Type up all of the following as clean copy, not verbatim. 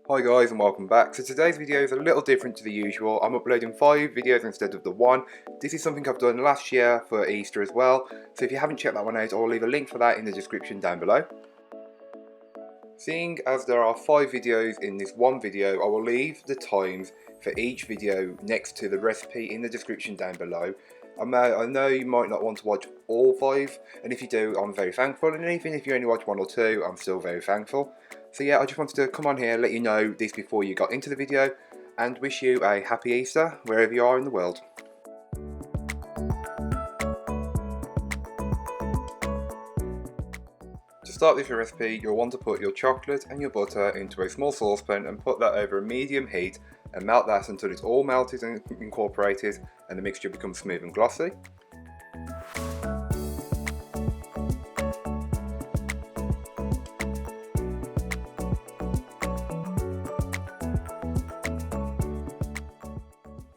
Hi guys and welcome back. So today's video is a little different to the usual. I'm uploading 5 videos instead of the one. This is something I've done last year for Easter as well. So if you haven't checked that one out, I'll leave a link for that in the description down below. Seeing as there are 5 videos in this one video, I will leave the times for each video next to the recipe in the description down below. I know you might not want to watch all 5, and if you do, I'm very thankful, and even if you only watch 1 or 2, I'm still very thankful. So yeah, I just wanted to come on here, let you know this before you got into the video, and wish you a happy Easter wherever you are in the world. To start this recipe, you'll want to put your chocolate and your butter into a small saucepan and put that over a medium heat and melt that until it's all melted and incorporated and the mixture becomes smooth and glossy.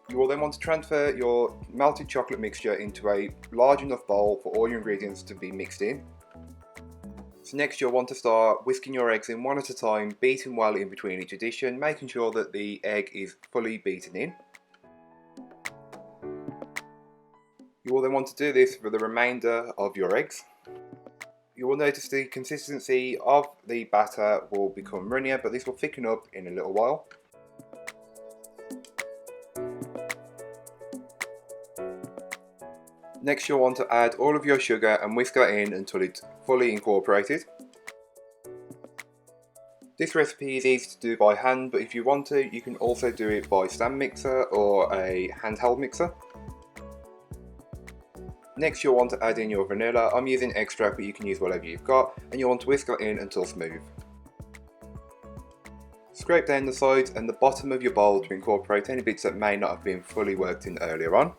You will then want to transfer your melted chocolate mixture into a large enough bowl for all your ingredients to be mixed in. So next you'll want to start whisking your eggs in one at a time, beating well in between each addition, making sure that the egg is fully beaten in. You will then want to do this for the remainder of your eggs. You will notice the consistency of the batter will become runnier, but this will thicken up in a little while. Next you'll want to add all of your sugar and whisk that in until it's fully incorporated. This recipe is easy to do by hand, but if you want to, you can also do it by stand mixer or a handheld mixer. Next you'll want to add in your vanilla. I'm using extract, but you can use whatever you've got, and you'll want to whisk that in until smooth. Scrape down the sides and the bottom of your bowl to incorporate any bits that may not have been fully worked in earlier on.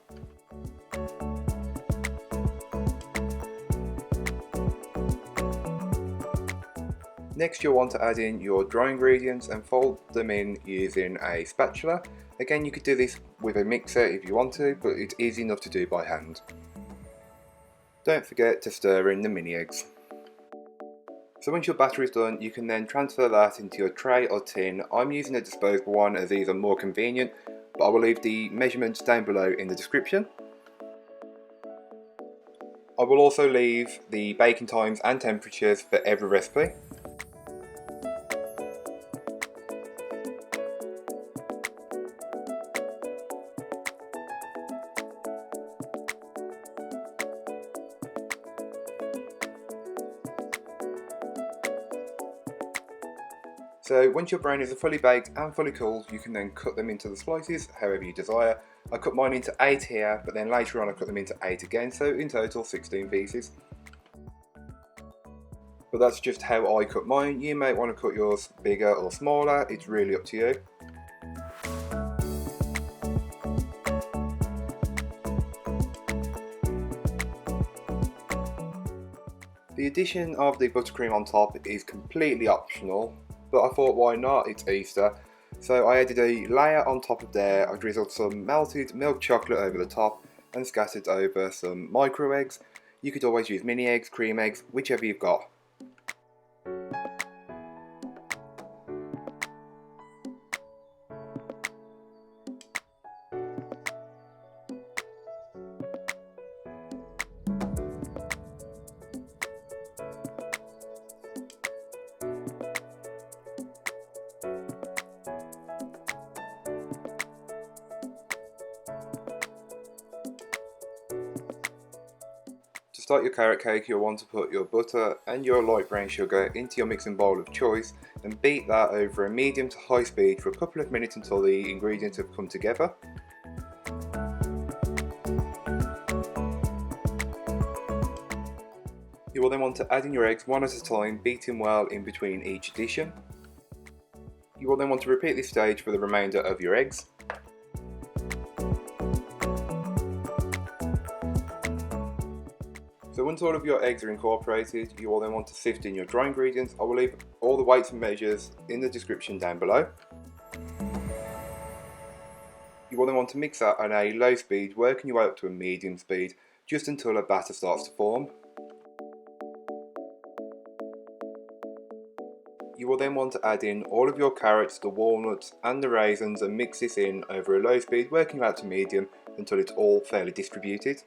Next you'll want to add in your dry ingredients and fold them in using a spatula. Again, you could do this with a mixer if you want to, but it's easy enough to do by hand. Don't forget to stir in the mini eggs. So once your batter is done, you can then transfer that into your tray or tin. I'm using a disposable one as these are more convenient, but I will leave the measurements down below in the description. I will also leave the baking times and temperatures for every recipe. So once your brownies are fully baked and fully cooled, you can then cut them into the slices however you desire. I cut mine into 8 here, but then later on I cut them into 8 again, so in total 16 pieces. But that's just how I cut mine. You may want to cut yours bigger or smaller, it's really up to you. The addition of the buttercream on top is completely optional, but I thought why not, it's Easter. So I added a layer on top of there. I drizzled some melted milk chocolate over the top and scattered over some micro eggs. You could always use mini eggs, cream eggs, whichever you've got. To start your carrot cake, you'll want to put your butter and your light brown sugar into your mixing bowl of choice and beat that over a medium to high speed for a couple of minutes until the ingredients have come together. You will then want to add in your eggs one at a time, beating well in between each addition. You will then want to repeat this stage for the remainder of your eggs. So once all of your eggs are incorporated, you will then want to sift in your dry ingredients. I will leave all the weights and measures in the description down below. You will then want to mix that on a low speed, working your way up to a medium speed, just until a batter starts to form. You You will then want to add in all of your carrots, the walnuts and the raisins and mix this in over a low speed, working out to medium until it's all fairly distributed.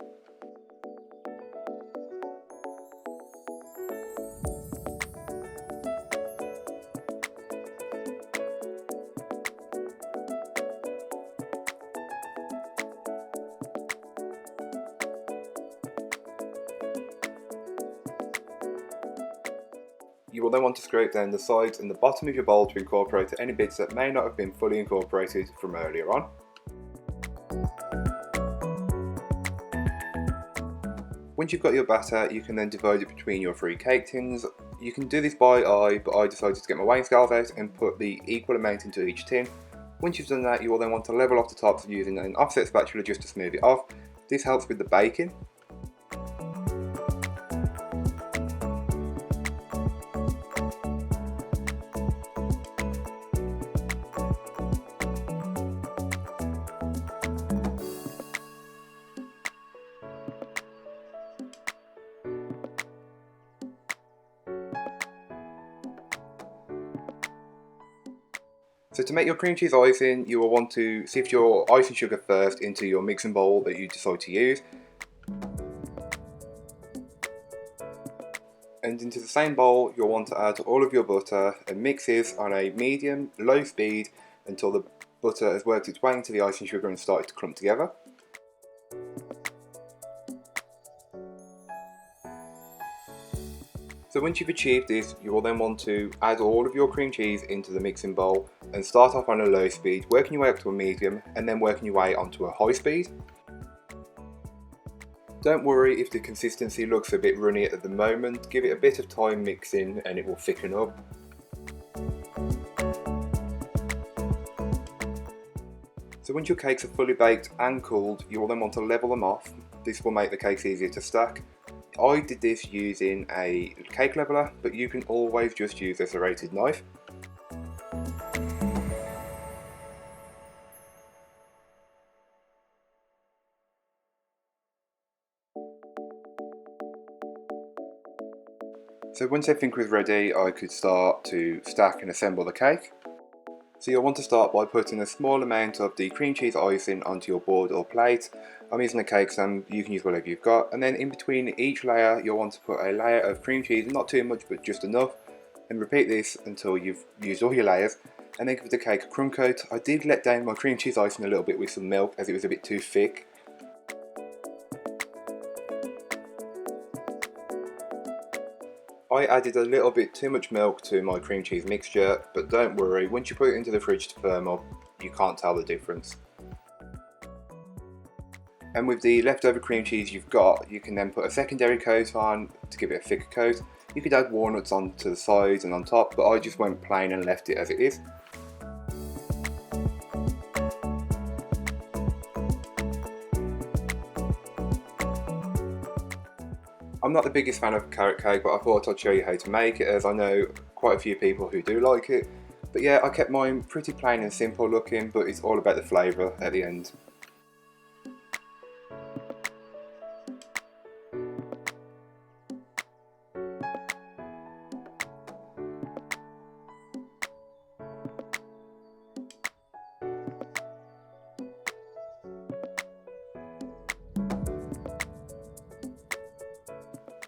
You will then want to scrape down the sides and the bottom of your bowl to incorporate any bits that may not have been fully incorporated from earlier on. Once you've got your batter, you can then divide it between your 3 cake tins. You can do this by eye, but I decided to get my weighing scales out and put the equal amount into each tin. Once you've done that, you will then want to level off the tops using an offset spatula just to smooth it off. This helps with the baking. So to make your cream cheese icing, you will want to sift your icing sugar first into your mixing bowl that you decide to use. And into the same bowl, you'll want to add all of your butter and mix this on a medium-low speed until the butter has worked its way into the icing sugar and started to clump together. So once you've achieved this, you will then want to add all of your cream cheese into the mixing bowl and start off on a low speed, working your way up to a medium and then working your way onto a high speed. Don't worry if the consistency looks a bit runny at the moment, give it a bit of time mixing and it will thicken up. So once your cakes are fully baked and cooled, you will then want to level them off. This will make the cakes easier to stack. I did this using a cake leveler, but you can always just use a serrated knife. So once everything was ready, I could start to stack and assemble the cake. So you'll want to start by putting a small amount of the cream cheese icing onto your board or plate. I'm using a cake stand, you can use whatever you've got. And then in between each layer, you'll want to put a layer of cream cheese, not too much but just enough. And repeat this until you've used all your layers. And then give the cake a crumb coat. I did let down my cream cheese icing a little bit with some milk as it was a bit too thick. I added a little bit too much milk to my cream cheese mixture, but don't worry, once you put it into the fridge to firm up, you can't tell the difference. And with the leftover cream cheese you've got, you can then put a secondary coat on to give it a thicker coat. You could add walnuts onto the sides and on top, but I just went plain and left it as it is. I'm not the biggest fan of carrot cake, but I thought I'd show you how to make it, as I know quite a few people who do like it. But yeah, I kept mine pretty plain and simple looking, but it's all about the flavour at the end.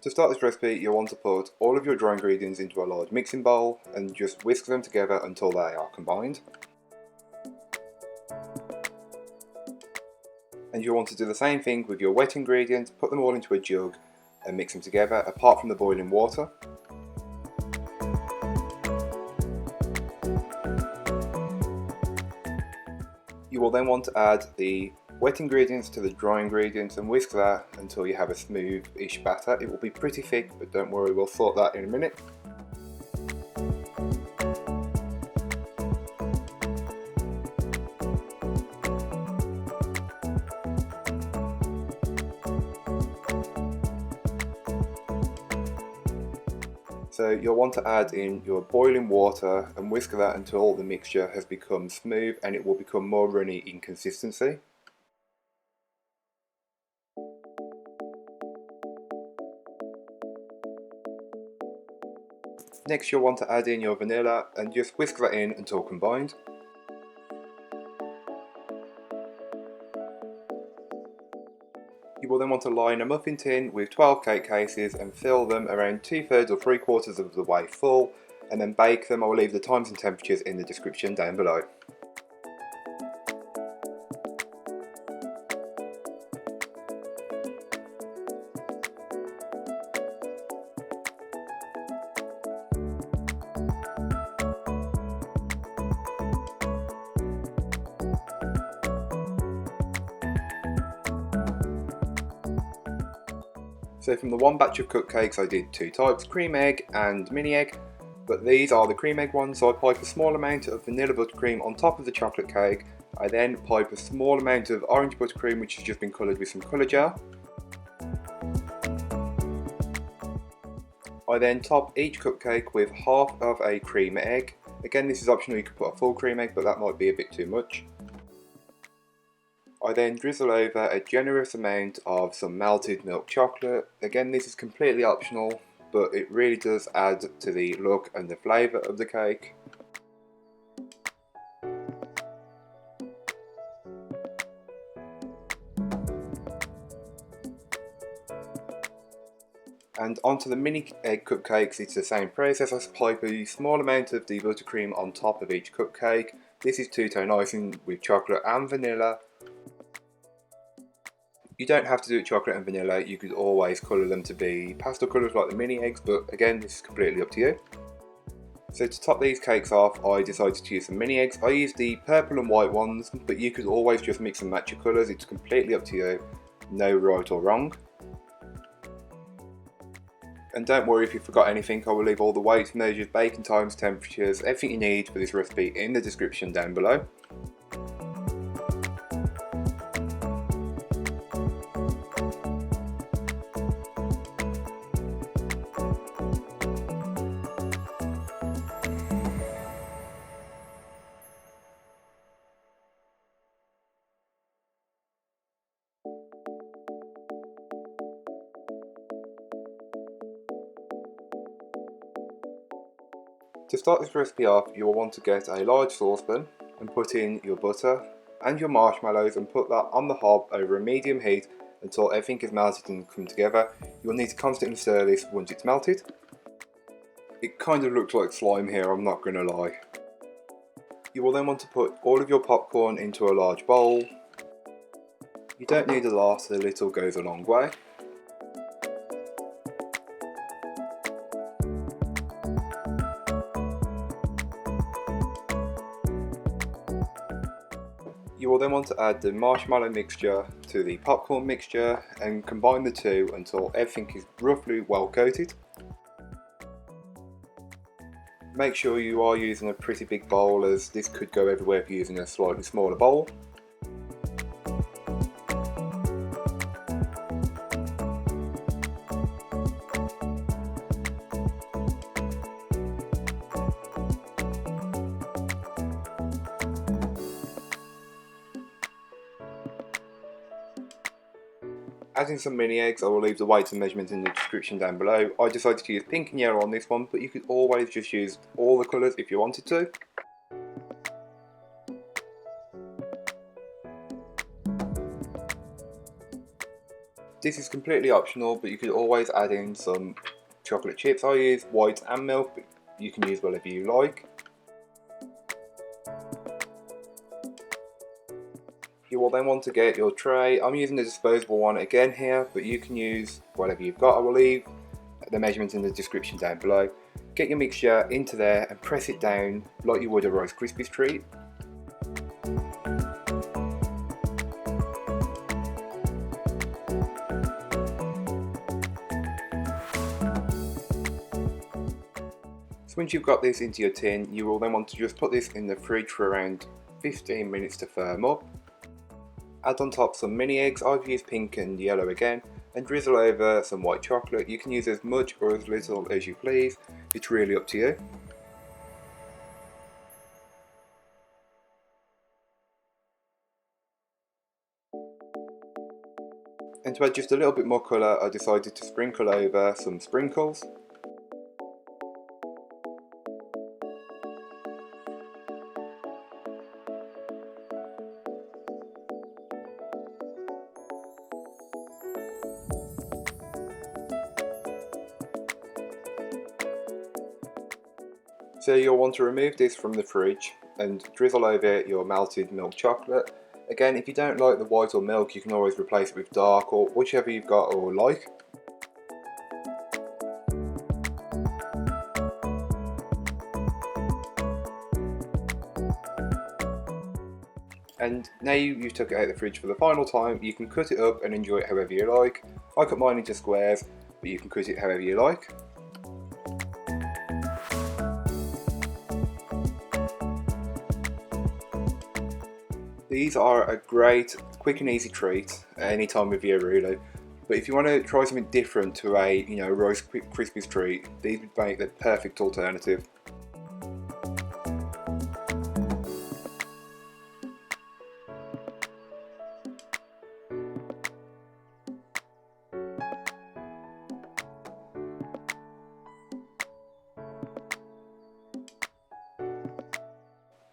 To start this recipe, you'll want to put all of your dry ingredients into a large mixing bowl and just whisk them together until they are combined. And you'll want to do the same thing with your wet ingredients, put them all into a jug and mix them together apart from the boiling water. You will then want to add the wet ingredients to the dry ingredients and whisk that until you have a smooth-ish batter. It will be pretty thick, but don't worry, we'll sort that in a minute. So you'll want to add in your boiling water and whisk that until the mixture has become smooth and it will become more runny in consistency. Next you'll want to add in your vanilla and just whisk that in until combined. You will then want to line a muffin tin with 12 cake cases and fill them around 2/3 or 3/4 of the way full, and then bake them. I will leave the times and temperatures in the description down below. So from the one batch of cupcakes I did two types, cream egg and mini egg, but these are the cream egg ones, so I pipe a small amount of vanilla buttercream on top of the chocolate cake. I then pipe a small amount of orange buttercream which has just been coloured with some colour gel. I then top each cupcake with half of a cream egg. Again, this is optional, you could put a full cream egg, but that might be a bit too much. I then drizzle over a generous amount of some melted milk chocolate. Again, this is completely optional, but it really does add to the look and the flavour of the cake. And onto the mini egg cupcakes, it's the same process. I pipe a small amount of the buttercream on top of each cupcake. This is two-tone icing with chocolate and vanilla. You don't have to do it chocolate and vanilla, you could always colour them to be pastel colours like the mini eggs, but again, this is completely up to you. So to top these cakes off, I decided to use some mini eggs. I used the purple and white ones, but you could always just mix and match your colours, it's completely up to you, no right or wrong. And don't worry if you forgot anything, I will leave all the weights, measures, baking times, temperatures, everything you need for this recipe in the description down below. To start this recipe off, you will want to get a large saucepan and put in your butter and your marshmallows and put that on the hob over a medium heat until everything is melted and come together. You will need to constantly stir this once it's melted. It kind of looks like slime here, I'm not going to lie. You will then want to put all of your popcorn into a large bowl. You don't need a lot, a little goes a long way. You will then want to add the marshmallow mixture to the popcorn mixture and combine the two until everything is roughly well coated. Make sure you are using a pretty big bowl, as this could go everywhere if you're using a slightly smaller bowl. Adding some mini eggs, I will leave the weights and measurements in the description down below. I decided to use pink and yellow on this one, but you could always just use all the colours if you wanted to. This is completely optional, but you could always add in some chocolate chips. I use white and milk, but you can use whatever you like. You will then want to get your tray. I'm using a disposable one again here, but you can use whatever you've got. I will leave the measurements in the description down below. Get your mixture into there and press it down like you would a Rice Krispies treat. So once you've got this into your tin, you will then want to just put this in the fridge for around 15 minutes to firm up. Add on top some mini eggs, I've used pink and yellow again, and drizzle over some white chocolate. You can use as much or as little as you please, it's really up to you. And to add just a little bit more colour, I decided to sprinkle over some sprinkles. So you'll want to remove this from the fridge and drizzle over your melted milk chocolate. Again, if you don't like the white or milk, you can always replace it with dark or whichever you've got or like. And now you've took it out of the fridge for the final time, you can cut it up and enjoy it however you like. I cut mine into squares, but you can cut it however you like. These are a great, quick and easy treat at any time of year really. But if you want to try something different to a Rice Krispies treat, these would make the perfect alternative.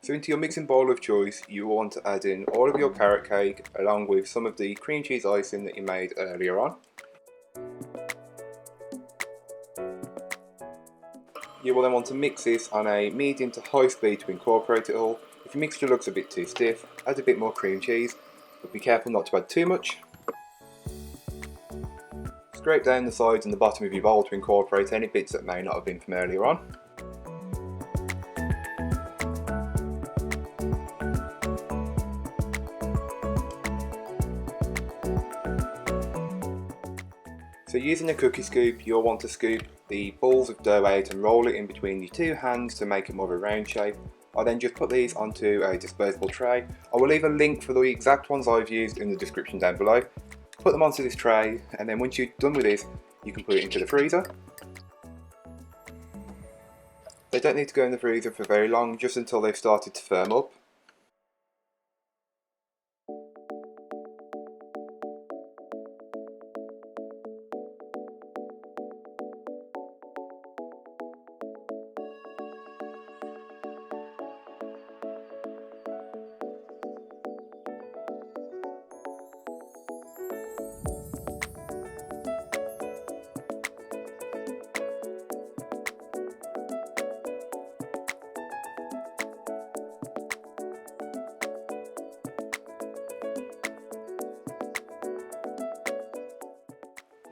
So into your mixing bowl of choice, you will want to add in all of your carrot cake along with some of the cream cheese icing that you made earlier on. You will then want to mix this on a medium to high speed to incorporate it all. If your mixture looks a bit too stiff, add a bit more cream cheese, but be careful not to add too much. Scrape down the sides and the bottom of your bowl to incorporate any bits that may not have been from earlier on. So using a cookie scoop, you'll want to scoop the balls of dough out and roll it in between your two hands to make it more of a round shape. I'll then just put these onto a disposable tray. I will leave a link for the exact ones I've used in the description down below. Put them onto this tray, and then once you're done with this, you can put it into the freezer. They don't need to go in the freezer for very long, just until they've started to firm up.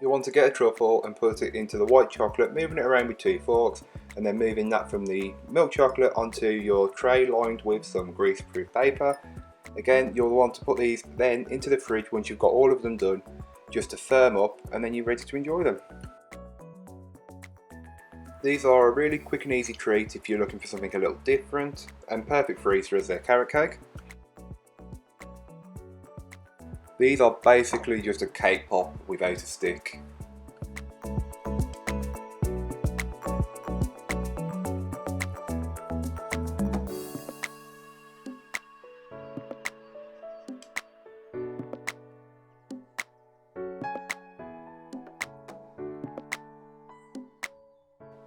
You'll want to get a truffle and put it into the white chocolate, moving it around with 2 forks, and then moving that from the milk chocolate onto your tray lined with some grease-proof paper. Again, you'll want to put these then into the fridge once you've got all of them done, just to firm up, and then you're ready to enjoy them. These are a really quick and easy treat if you're looking for something a little different, and perfect for Easter as their carrot cake. These are basically just a cake pop without a stick.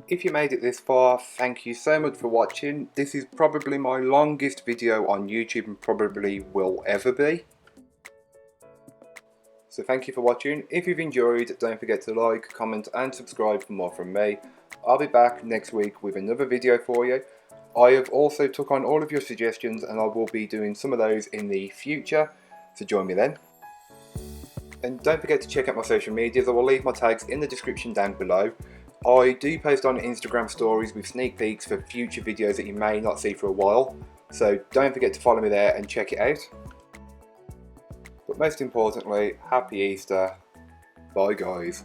If you made it this far, thank you so much for watching. This is probably my longest video on YouTube and probably will ever be. So thank you for watching. If you've enjoyed, don't forget to like, comment and subscribe for more from me. I'll be back next week with another video for you. I have also took on all of your suggestions and I will be doing some of those in the future, so join me then. And don't forget to check out my social medias. I will leave my tags in the description down below. I do post on Instagram stories with sneak peeks for future videos that you may not see for a while, so don't forget to follow me there and check it out. But most importantly, happy Easter. Bye guys.